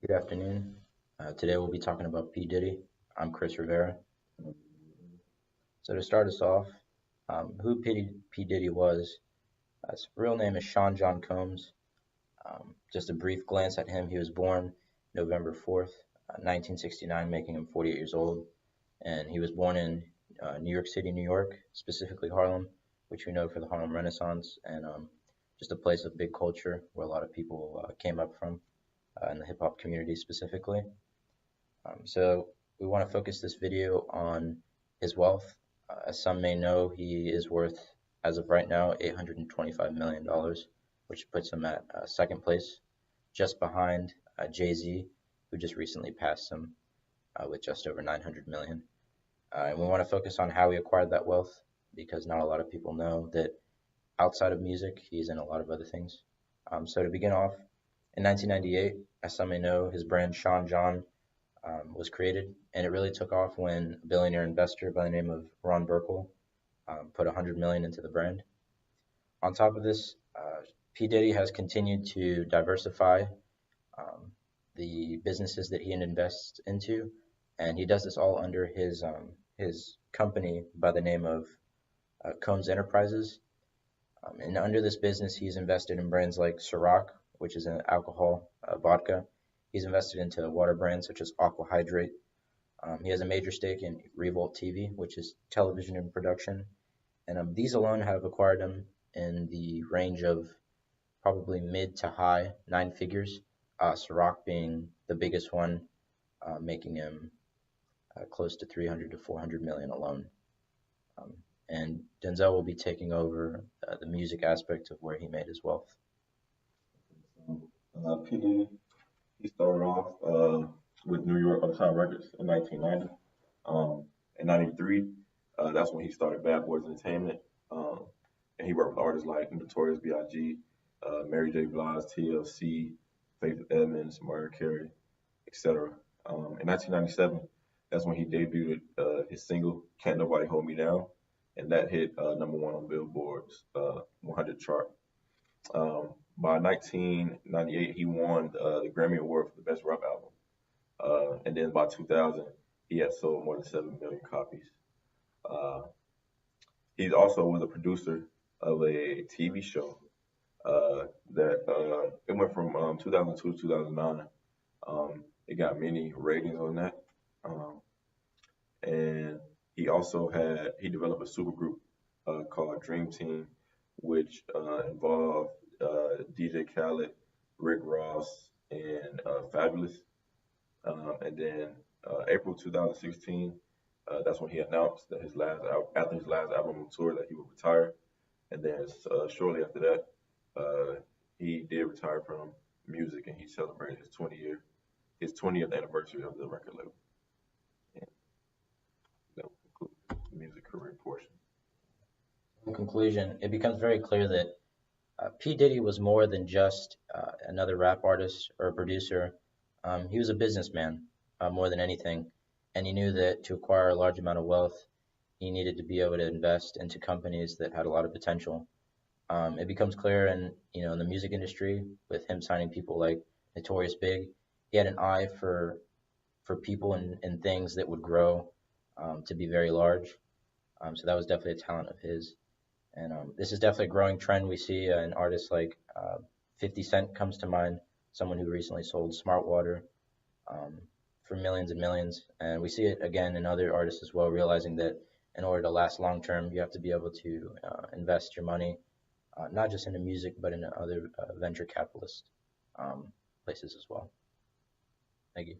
Good afternoon. Today we'll be talking about P. Diddy. I'm Chris Rivera. So to start us off, who P. Diddy was, his real name is Sean John Combs. Just a brief glance at him, he was born November 4th, 1969, making him 48 years old. And he was born in New York City, New York, specifically Harlem, which we know for the Harlem Renaissance, and just a place of big culture where a lot of people came up from in the hip hop community specifically. So we want to focus this video on his wealth. As some may know, he is worth, as of right now, $825 million, which puts him at second place, just behind Jay-Z, who just recently passed him with just over 900 million. And we want to focus on how he acquired that wealth because not a lot of people know that outside of music, he's in a lot of other things. So to begin off, in 1998, as some may know, his brand Sean John was created, and it really took off when a billionaire investor by the name of Ron Burkle put 100 million into the brand. On top of this, P Diddy has continued to diversify the businesses that he invests into, and he does this all under his company by the name of Combs Enterprises. And under this business, he's invested in brands like Ciroc, which is an alcohol vodka. He's invested into water brands such as Aqua Hydrate. He has a major stake in Revolt TV, which is television and production. And these alone have acquired him in the range of probably mid to high nine figures, Ciroc being the biggest one, making him close to 300 to 400 million alone. And Denzel will be taking over the music aspect of where he made his wealth. P. Diddy, he started off with New York Uptown Records in 1990. In '93, that's when he started Bad Boys Entertainment, and he worked with artists like Notorious B.I.G., Mary J. Blige, TLC, Faith Evans, Mariah Carey, etc. In 1997, that's when he debuted his single "Can't Nobody Hold Me Down," and that hit number one on Billboard's 100 chart. By 1998, he won the Grammy Award for the Best Rap Album. And then by 2000, he had sold more than 7 million copies. Uh, he also was a producer of a TV show that it went from 2002 to 2009. It got many ratings on that. Um, and he developed a supergroup called Dream Team, which involved DJ Khaled, Rick Ross, and Fabulous. And then April 2016, that's when he announced that after his last album on tour, that he would retire. And then shortly after that, he did retire from music, and he celebrated his 20th anniversary of the record label. And that will conclude the music career portion. In conclusion, it becomes very clear that P. Diddy was more than just another rap artist or a producer. He was a businessman more than anything, and he knew that to acquire a large amount of wealth, he needed to be able to invest into companies that had a lot of potential. It becomes clear in the music industry with him signing people like Notorious Big. He had an eye for people and things that would grow to be very large. So that was definitely a talent of his. And this is definitely a growing trend. We see in artists like 50 Cent comes to mind, someone who recently sold Smart Water um, for millions and millions. And we see it again in other artists as well, realizing that in order to last long term, you have to be able to invest your money, not just into music, but in other venture capitalist um, places as well. Thank you.